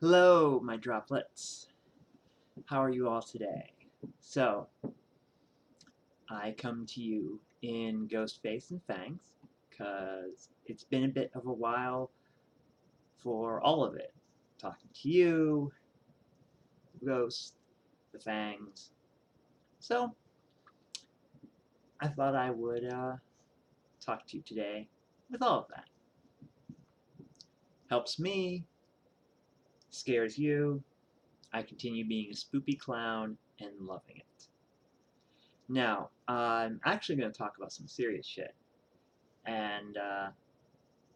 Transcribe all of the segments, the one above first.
Hello, my droplets. How are you all today? So, I come to you in Ghost Face and Fangs, because it's been a bit of a while for all of it. Talking to you, the Ghost, the Fangs. So, I thought I would talk to you today with all of that. Helps me, scares you, I continue being a spoopy clown and loving it. Now, I'm actually going to talk about some serious shit. And,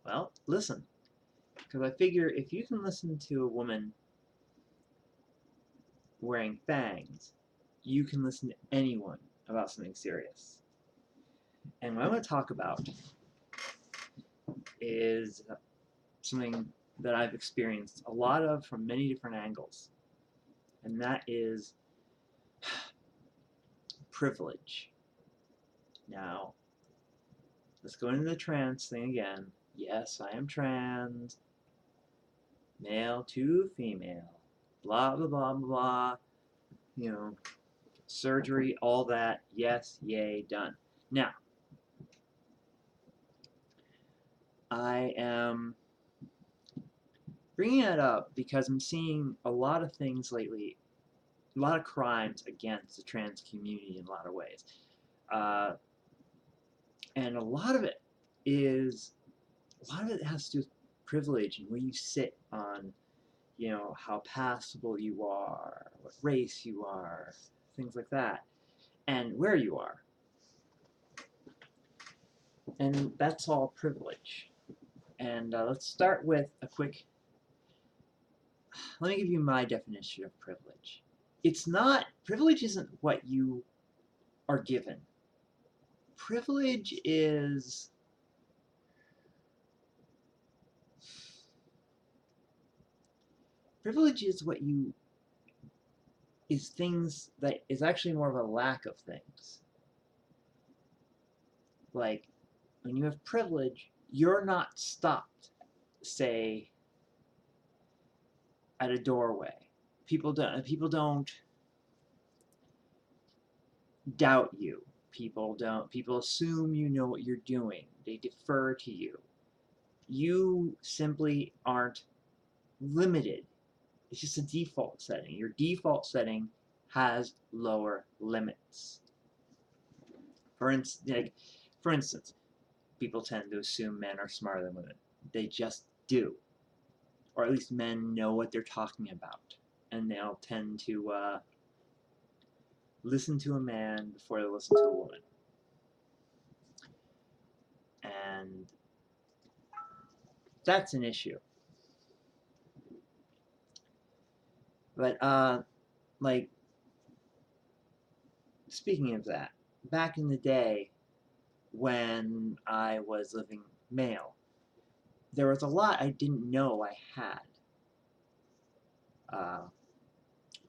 well, listen. Because I figure if you can listen to a woman wearing fangs, you can listen to anyone about something serious. And what I'm going to talk about is something that I've experienced a lot of from many different angles. And that is privilege. Now, let's go into the trans thing again. Yes, I am trans. Male to female. Blah, blah, blah, blah, blah. You know, surgery, all that. Yes, yay, done. Now, I am bringing it up because I'm seeing a lot of things lately, a lot of crimes against the trans community in a lot of ways. And a lot of it has to do with privilege and where you sit on, how passable you are, what race you are, things like that, and where you are. And that's all privilege. And let's start with a quick. Let me give you my definition of privilege. Privilege isn't what you are given. Privilege is things that is actually more of a lack of things. Like, when you have privilege, you're not stopped, say, at a doorway. People don't doubt you. People assume you know what you're doing. They defer to you. You simply aren't limited. It's just a default setting. Your default setting has lower limits. For instance, people tend to assume men are smarter than women. They just do. Or at least men know what they're talking about. And they'll tend to listen to a man before they listen to a woman. And that's an issue. But, like, speaking of that, back in the day when I was living male, there was a lot I didn't know I had.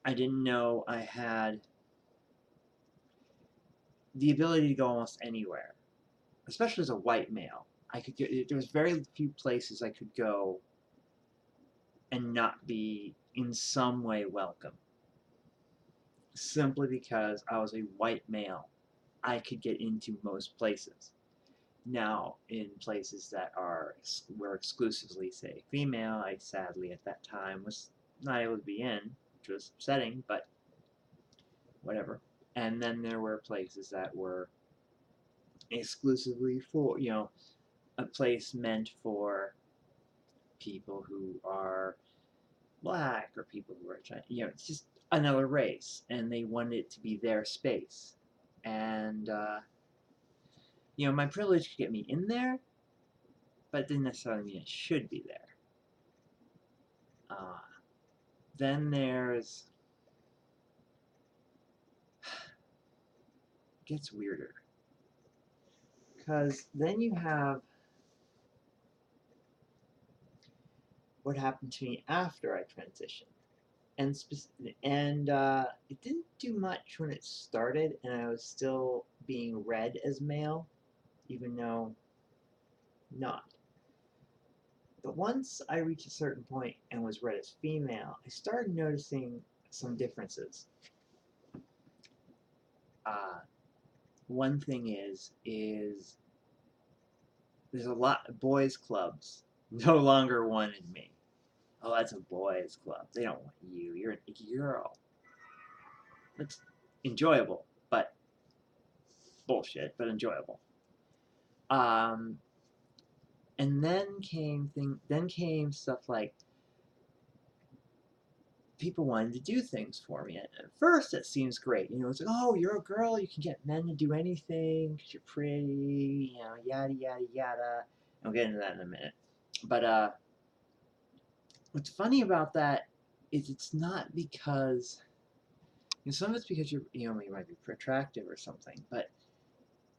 I didn't know I had the ability to go almost anywhere, especially as a white male. There was very few places I could go and not be in some way welcome. Simply because I was a white male, I could get into most places. Now, in places that were exclusively, say, female, I sadly at that time was not able to be in, which was upsetting, but whatever. And then there were places that were exclusively for, a place meant for people who are black or people who are Chinese. It's just another race, and they wanted it to be their space. And, my privilege could get me in there, but it didn't necessarily mean it should be there. Then there's... it gets weirder. Because then you have what happened to me after I transitioned. And it didn't do much when it started, and I was still being read as male, even though not. But once I reached a certain point and was read as female, I started noticing some differences. One thing is there's a lot of boys' clubs no longer wanted me. Oh, that's a boys' club. They don't want you. You're an icky girl. It's enjoyable, but bullshit, but enjoyable. And then came stuff like people wanted to do things for me. And at first, it seems great. You know, it's like, oh, you're a girl. You can get men to do anything because you're pretty. You know, yada yada yada. I'll get into that in a minute. But what's funny about that is it's not because, you know, some of it's because you might be attractive or something, but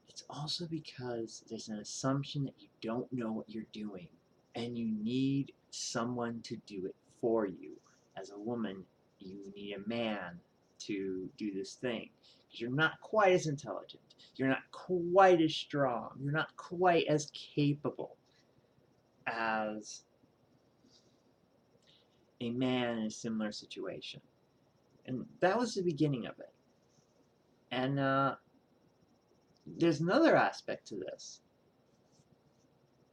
it's also because there's an assumption that you don't know what you're doing and you need someone to do it for you. As a woman, you need a man to do this thing because you're not quite as intelligent, you're not quite as strong, you're not quite as capable as a man in a similar situation. And that was the beginning of it. And there's another aspect to this.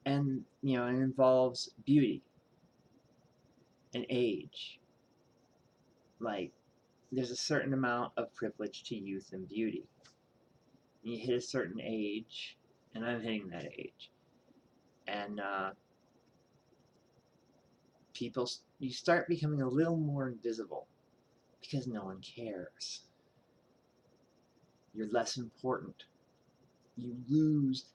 And, you know, it involves beauty and age. Like, there's a certain amount of privilege to youth and beauty. You hit a certain age, and I'm hitting that age. And you start becoming a little more invisible because no one cares. You're less important. You lose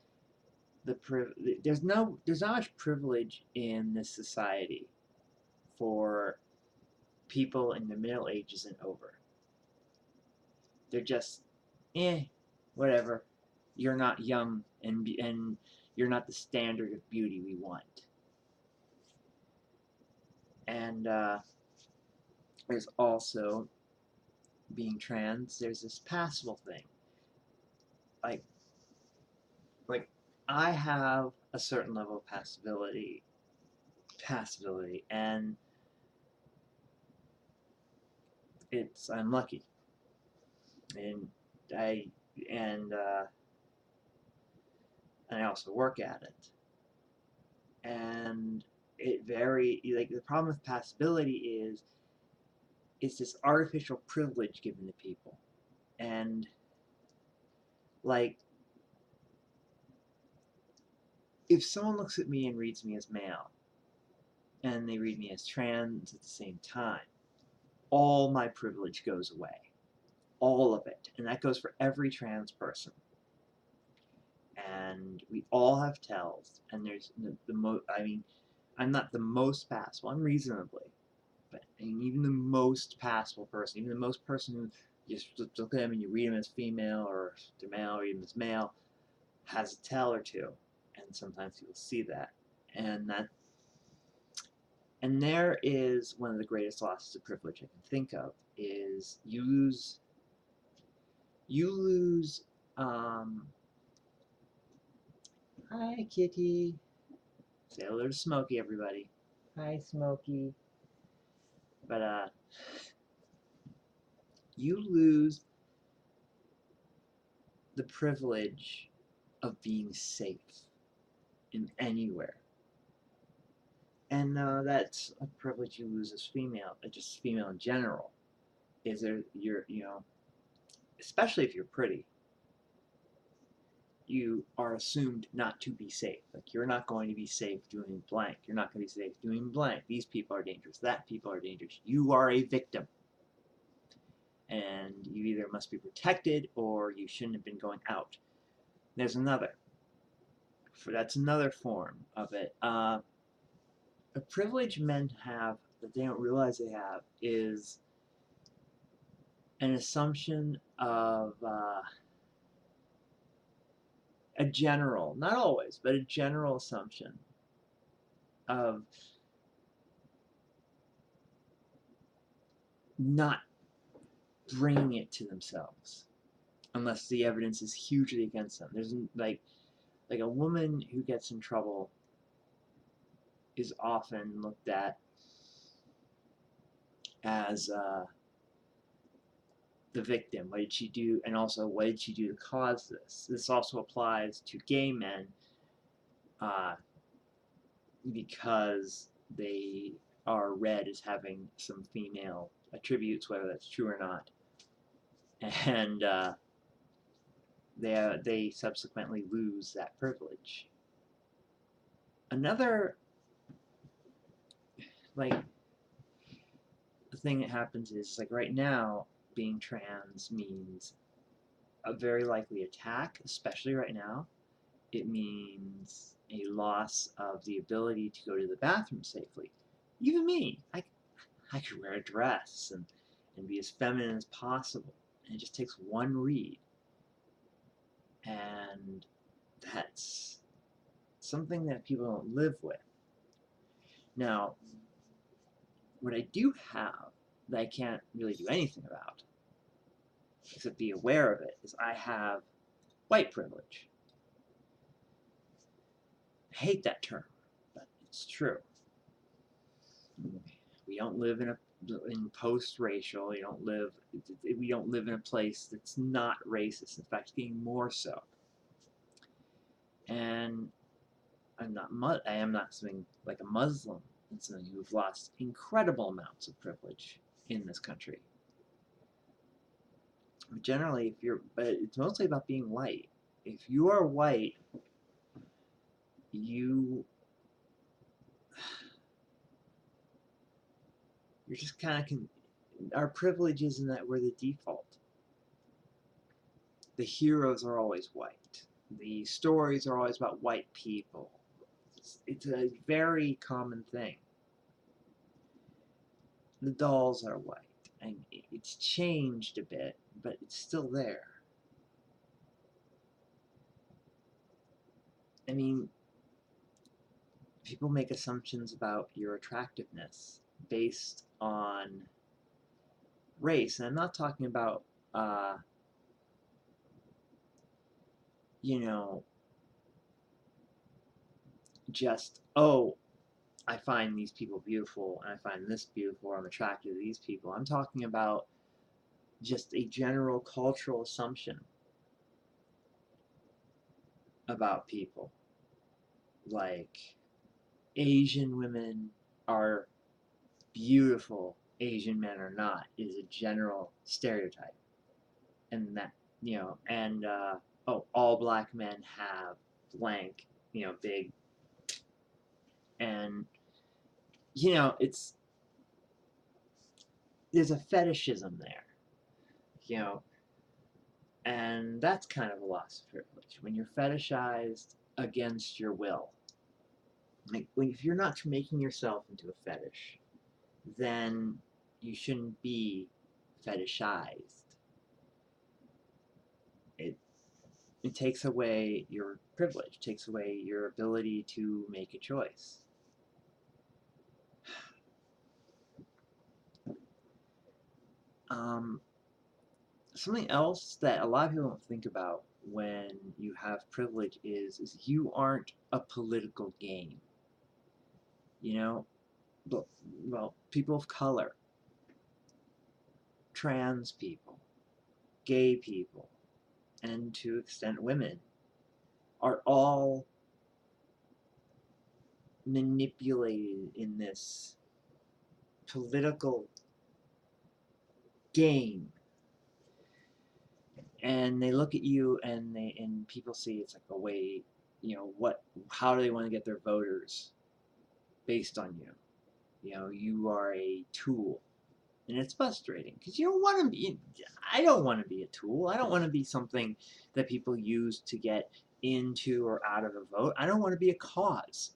there's not much privilege in this society for people in the Middle Ages and over. They're just, whatever. You're not young, and you're not the standard of beauty we want. And there's also, being trans, there's this passable thing. Like I have a certain level of passability, and I'm lucky, and I also work at it, and the problem with passability is it's this artificial privilege given to people, and like if someone looks at me and reads me as male and they read me as trans at the same time, all my privilege goes away. All of it. And that goes for every trans person. And we all have tells. And there's I'm not the most passable. I'm reasonably. But even the most passable person, even the most person who you just look at them and you read them as female or they're male or even as male, has a tell or two. And sometimes people see that. And there is one of the greatest losses of privilege I can think of is you lose hi kitty. Say hello to Smokey, everybody. Hi Smokey. But you lose the privilege of being safe in anywhere. And that's a privilege you lose as female, just female in general. Is there especially if you're pretty, you are assumed not to be safe. Like, you're not going to be safe doing blank. You're not going to be safe doing blank. These people are dangerous. That people are dangerous. You are a victim. And you either must be protected or you shouldn't have been going out. There's another. That's another form of it. A privilege men have that they don't realize they have is an assumption of a general, not always, but a general assumption of not bringing it to themselves unless the evidence is hugely against them. There's like a woman who gets in trouble is often looked at as the victim. What did she do? And also, what did she do to cause this? This also applies to gay men uh, because they are read as having some female attributes, whether that's true or not. And they subsequently lose that privilege. Another, like, the thing that happens is, like, right now, being trans means a very likely attack, especially right now. It means a loss of the ability to go to the bathroom safely. Even me, I could wear a dress and be as feminine as possible. And it just takes one read. And that's something that people don't live with. Now, what I do have that I can't really do anything about, except be aware of it, is I have white privilege. I hate that term, but it's true. We don't live in post-racial. We don't live in a place that's not racist. In fact, being more so. And I am not something like a Muslim and something who've lost incredible amounts of privilege in this country. Generally, but it's mostly about being white. If you are white, you're just kind of our privilege isn't that we're the default. The heroes are always white. The stories are always about white people. It's a very common thing. The dolls are white. And it's changed a bit, but it's still there. I mean, people make assumptions about your attractiveness based on race. And I'm not talking about, just, oh, I find these people beautiful, and I find this beautiful, or I'm attracted to these people. I'm talking about just a general cultural assumption about people. Like, Asian women are beautiful, Asian men are not, is a general stereotype. And that, and, all black men have blank, big, and, there's a fetishism there, and that's kind of a loss of privilege. When you're fetishized against your will, like, if you're not making yourself into a fetish, then you shouldn't be fetishized. It takes away your privilege, takes away your ability to make a choice. Something else that a lot of people don't think about when you have privilege is you aren't a political game. Well, people of color, trans people, gay people, and to an extent women, are all manipulated in this political game. And they look at you, and people see it's like a way, how do they want to get their voters based on you? You are a tool. And it's frustrating because you don't want to be. I don't want to be a tool. I don't want to be something that people use to get into or out of a vote. I don't want to be a cause.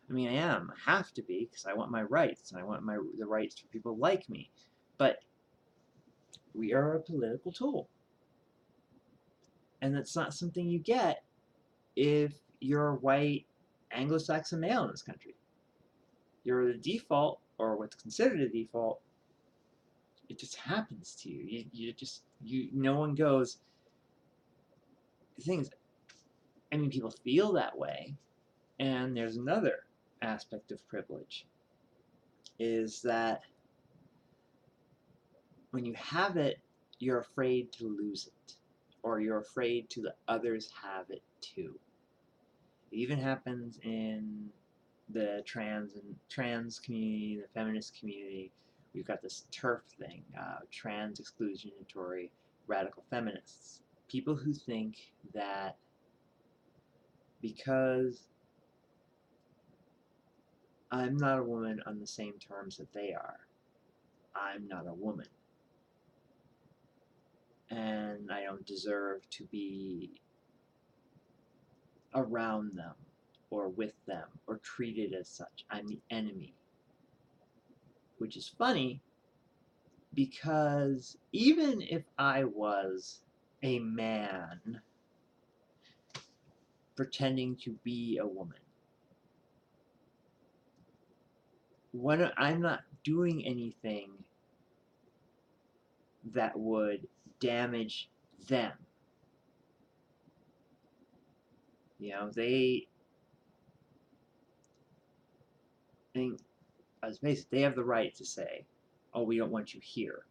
I mean, I have to be, because I want my rights, and I want the rights for people like me. But we are a political tool. And that's not something you get if you're a white Anglo-Saxon male in this country. You're the default, or what's considered a default. It just happens to you. No one goes. The thing is, I mean, people feel that way. And there's another aspect of privilege is that when you have it, you're afraid to lose it, or you're afraid to let others have it too. It even happens in the trans community, the feminist community. We've got this TERF thing, trans exclusionatory radical feminists. People who think that because I'm not a woman on the same terms that they are, I'm not a woman. And I don't deserve to be around them or with them or treated as such. I'm the enemy. Which is funny because even if I was a man pretending to be a woman, I'm not doing anything that would damage them. You know, they think, as basically, they have the right to say, "Oh, we don't want you here,"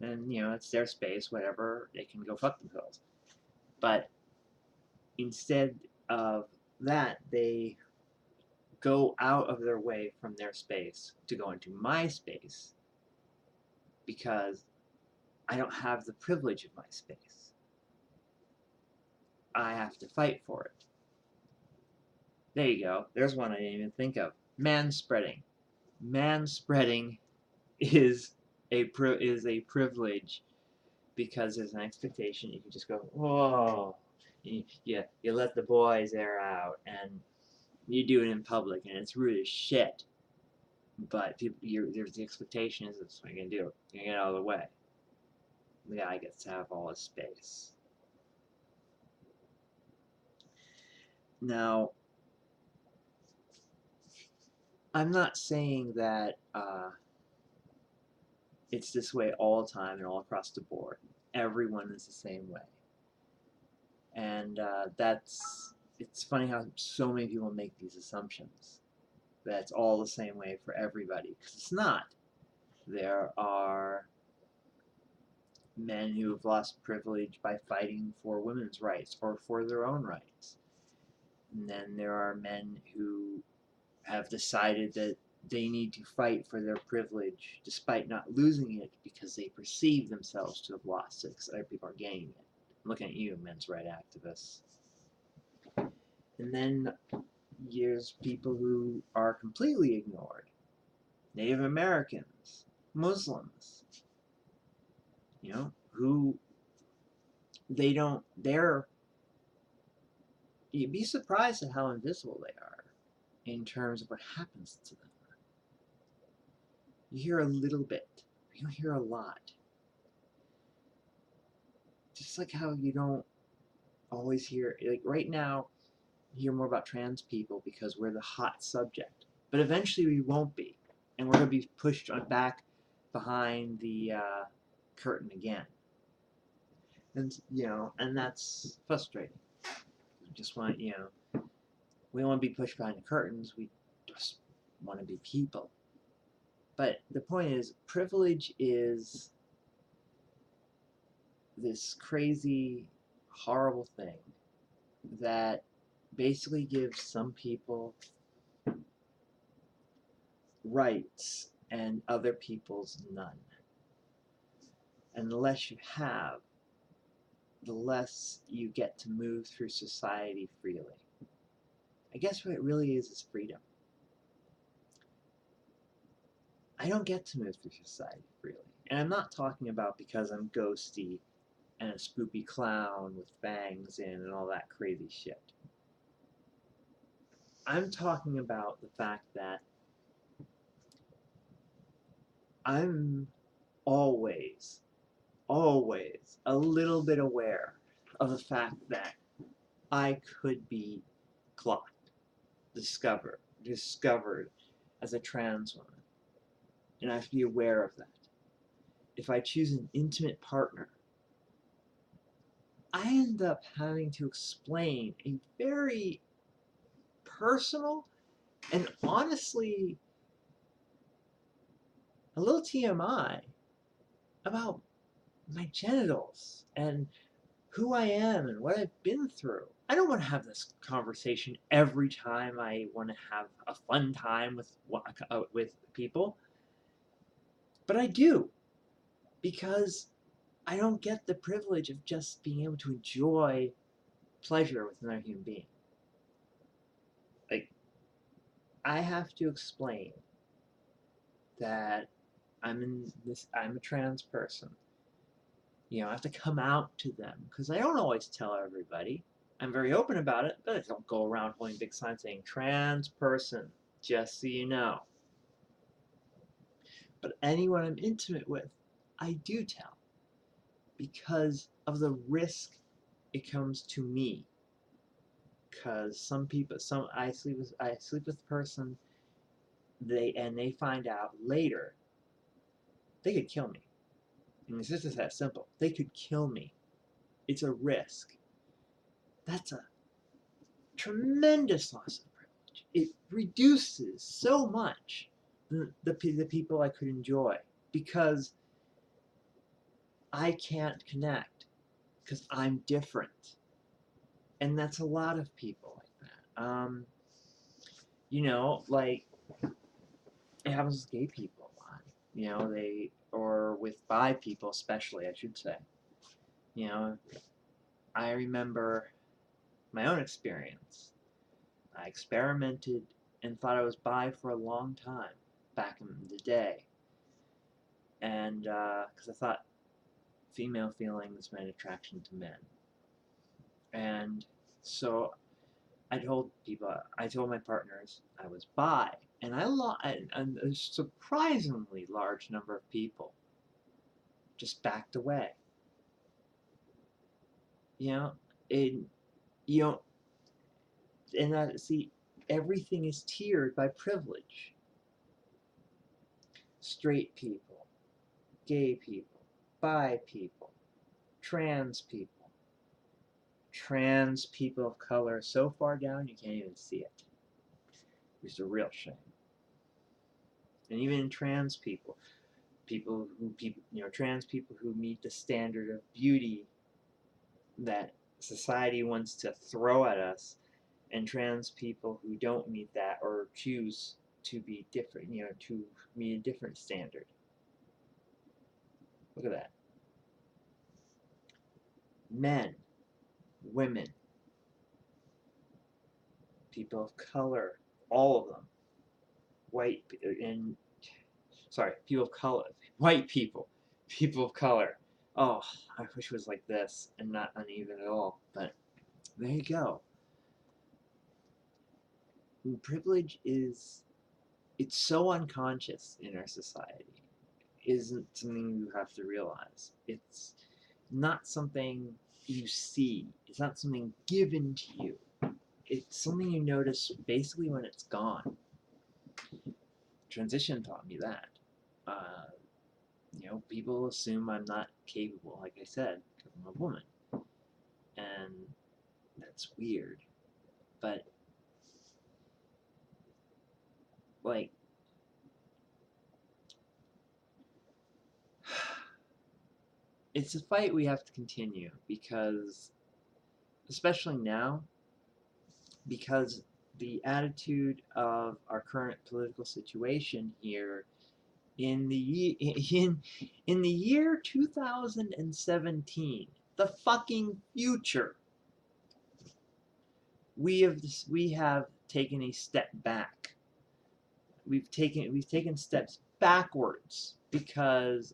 and you know, it's their space. Whatever, they can go fuck themselves. But instead of that, they go out of their way from their space to go into my space because I don't have the privilege of my space. I have to fight for it. There you go. There's one I didn't even think of. Manspreading. Manspreading is a privilege because there's an expectation. You can just go, whoa. You let the boys air out, and you do it in public, and it's rude as shit. But there's the expectation is that's what you're gonna do. You're gonna get out of the way. The guy gets to have all his space. Now, I'm not saying that it's this way all the time and all across the board. Everyone is the same way. And it's funny how so many people make these assumptions that it's all the same way for everybody, because it's not. There are men who have lost privilege by fighting for women's rights or for their own rights. And then there are men who have decided that they need to fight for their privilege despite not losing it because they perceive themselves to have lost it because other people are gaining it. I'm looking at you, men's rights activists. And then there's people who are completely ignored. Native Americans, Muslims, you know, who you'd be surprised at how invisible they are in terms of what happens to them. You hear a little bit, you don't hear a lot. Just like how you don't always hear, like right now, you hear more about trans people because we're the hot subject. But eventually we won't be. And we're going to be pushed back behind the curtain again. And, you know, and that's frustrating. We just want, you know, we don't want to be pushed behind the curtains. We just want to be people. But the point is, privilege is this crazy, horrible thing that basically gives some people rights and other people's none. And the less you have, the less you get to move through society freely. I guess what it really is freedom. I don't get to move through society freely. And I'm not talking about because I'm ghosty and a spoopy clown with fangs in and all that crazy shit. I'm talking about the fact that I'm always a little bit aware of the fact that I could be clocked, discovered as a trans woman. And I have to be aware of that. If I choose an intimate partner, I end up having to explain a very personal And honestly, a little TMI about my genitals and who I am and what I've been through. I don't want to have this conversation every time I want to have a fun time with people, but I do, because I don't get the privilege of just being able to enjoy pleasure with another human being. Like, I have to explain that I'm a trans person. You know, I have to come out to them because I don't always tell everybody. I'm very open about it, but I don't go around holding big signs saying trans person, just so you know. But anyone I'm intimate with, I do tell because of the risk it comes to me. Because some people, I sleep with a person, they find out later they could kill me. And it's just that simple. They could kill me. It's a risk. That's a tremendous loss of privilege. It reduces so much the people I could enjoy because I can't connect because I'm different. And that's a lot of people like that. You know, like it happens with gay people a lot. You know, or with bi people especially, I should say. You know, I remember my own experience. I experimented and thought I was bi for a long time back in the day. And because I thought female feelings meant attraction to men. And so I told my partners I was bi. And and a surprisingly large number of people just backed away. You know, and you know, and see, everything is tiered by privilege. Straight people, gay people, bi people, trans people, trans people of color so far down you can't even see it. It's a real shame. And even trans people, trans people who meet the standard of beauty that society wants to throw at us, and trans people who don't meet that or choose to be different, to meet a different standard. Look at that. Men, women, people of color, all of them, white and sorry, people of color, white people of color. Oh, I wish it was like this and not uneven at all. But there you go. Privilege it's so unconscious in our society. Isn't something you have to realize. It's not something you see. It's not something given to you. It's something you notice basically when it's gone. Transition taught me that. Uh, people assume I'm not capable, like I said, because I'm a woman. And that's weird. But, like, it's a fight we have to continue because, especially now, because the attitude of our current political situation here in in the year 2017, the fucking future, we have taken a step back. We've taken steps backwards because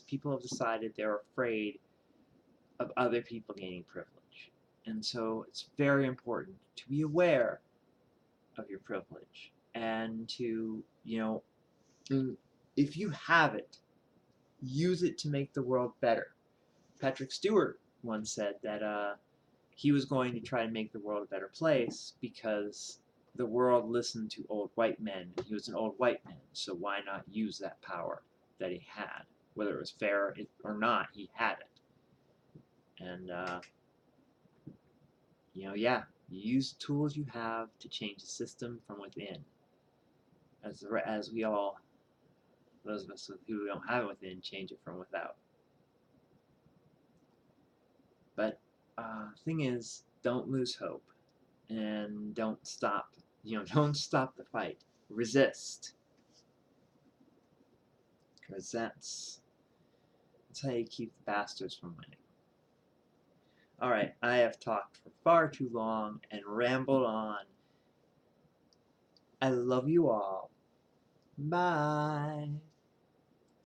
people have decided they're afraid of other people gaining privilege. And so it's very important to be aware of your privilege and to, if you have it, use it to make the world better. Patrick Stewart once said that he was going to try to make the world a better place because the world listened to old white men. He was an old white man, so why not use that power that he had? Whether it was fair or not, he had it. And, yeah. Use the tools you have to change the system from within. As we all, those of us who don't have it within, change it from without. But thing is, don't lose hope, and don't stop. Don't stop the fight. Resist, because that's how you keep the bastards from winning. Alright, I have talked for far too long and rambled on. I love you all. Bye.